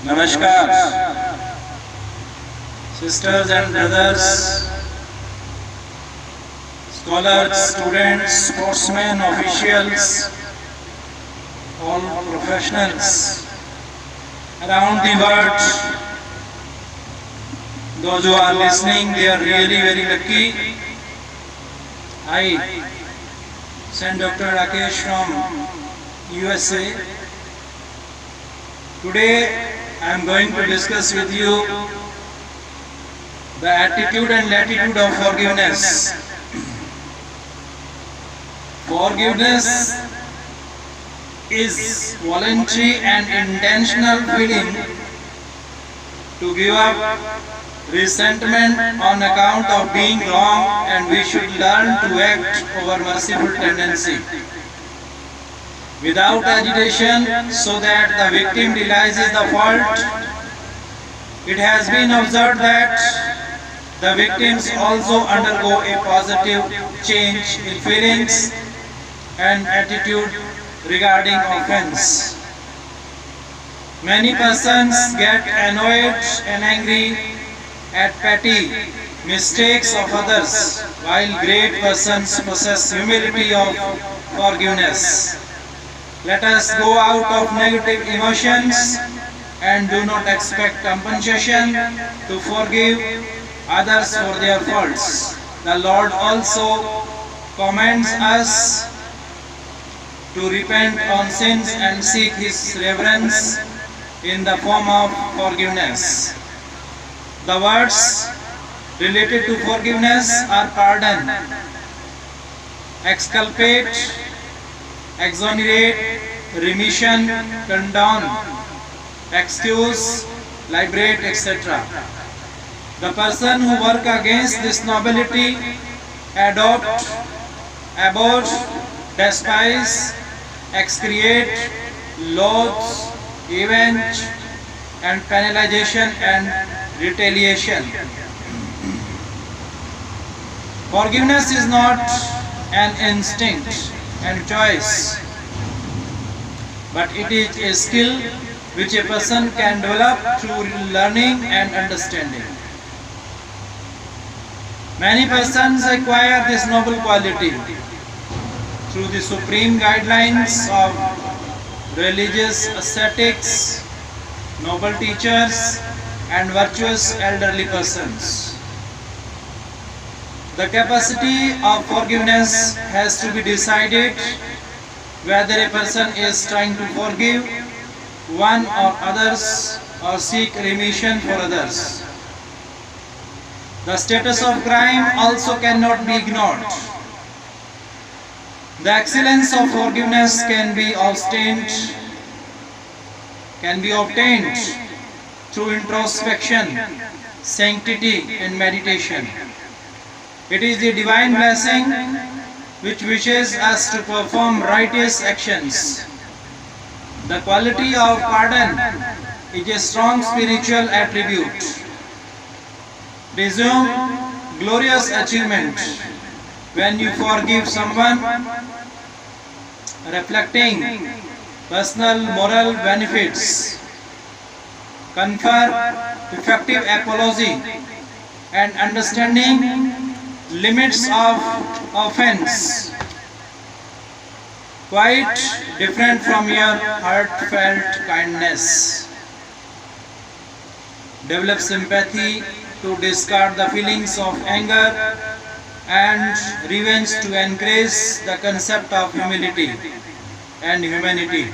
Namaskar, sisters and brothers, scholars, students, sportsmen, officials, all professionals around the world. Those who are listening, they are really very lucky. I sent Dr. Rakesh from USA. Today I am going to discuss with you the attitude and latitude of forgiveness. Forgiveness is voluntary and intentional feeling to give up resentment on account of being wrong, and we should learn to act over merciful tendency without agitation so that the victim realizes the fault. It has been observed that the victims also undergo a positive change in feelings and attitude regarding offense. Many persons get annoyed and angry at petty mistakes of others, while great persons possess humility of forgiveness. Let us go out of negative emotions and do not expect compensation to forgive others for their faults. The Lord also commands us to repent on sins and seek His reverence in the form of forgiveness. The words related to forgiveness are pardon, exculpate, exonerate, remission, condone, excuse, liberate, etc. The person who work against this nobility, adopt, abhor, despise, excreate, loathe, avenge, and penalization and retaliation. Forgiveness is not an instinct and choice, but it is a skill which a person can develop through learning and understanding. Many persons acquire this noble quality through the supreme guidelines of religious ascetics, noble teachers, and virtuous elderly persons. The capacity of forgiveness has to be decided whether a person is trying to forgive one or others or seek remission for others. The status of crime also cannot be ignored. The excellence of forgiveness can be obtained through introspection, sanctity, and meditation. It is the divine blessing which wishes us to perform righteous actions. The quality of pardon is a strong spiritual attribute. Presume glorious achievement when you forgive someone, reflecting personal moral benefits, confer effective apology, and understanding limits of offense, quite different from your heartfelt kindness. Develop sympathy to discard the feelings of anger and revenge to encourage the concept of humility and humanity.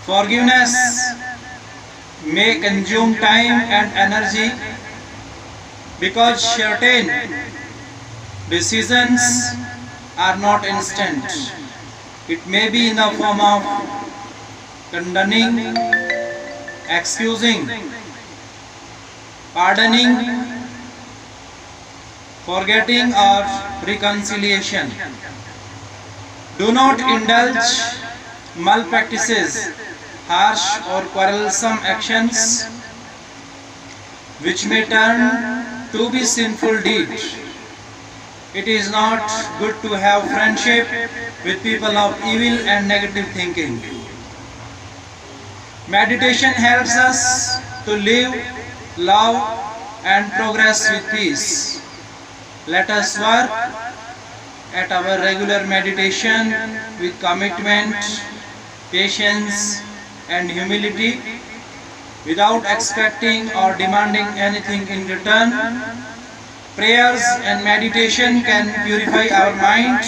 Forgiveness may consume time and energy because certain decisions are not instant. It may be in the form of condoning, excusing, pardoning, forgetting, or reconciliation. Do not indulge malpractices, harsh or quarrelsome actions which may turn to be sinful deeds. It is not good to have friendship with people of evil and negative thinking. Meditation helps us to live, love, and progress with peace. Let us work at our regular meditation with commitment, patience, and humility without expecting or demanding anything in return. Prayers and meditation can purify our mind,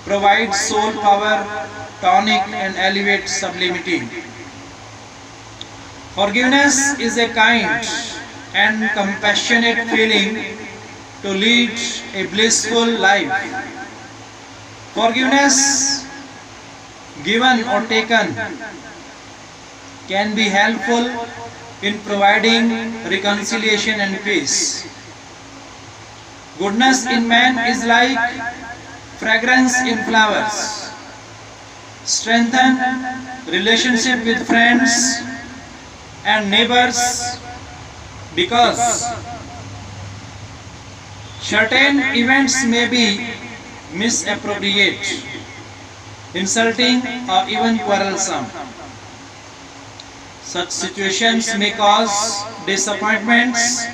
provide soul power, tonic, and elevate sublimity. Forgiveness is a kind and compassionate feeling to lead a blissful life. Forgiveness, given or taken, can be helpful in providing reconciliation and peace. Goodness in man is like fragrance in flowers. Strengthen relationship with friends and neighbors because certain events may be misappropriate, insulting, or even quarrelsome. Such situations may cause disappointments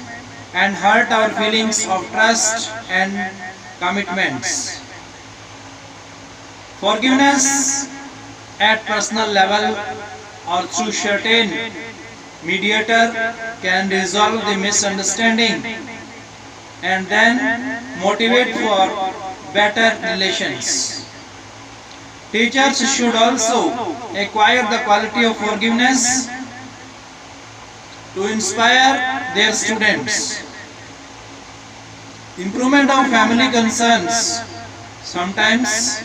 and hurt our feelings of trust and commitments. Forgiveness at personal level or through certain mediator can resolve the misunderstanding and then motivate for better relations. Teachers should also acquire the quality of forgiveness to inspire their students. Improvement of family concerns. Sometimes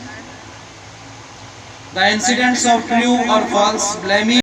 the incidents of true or false blaming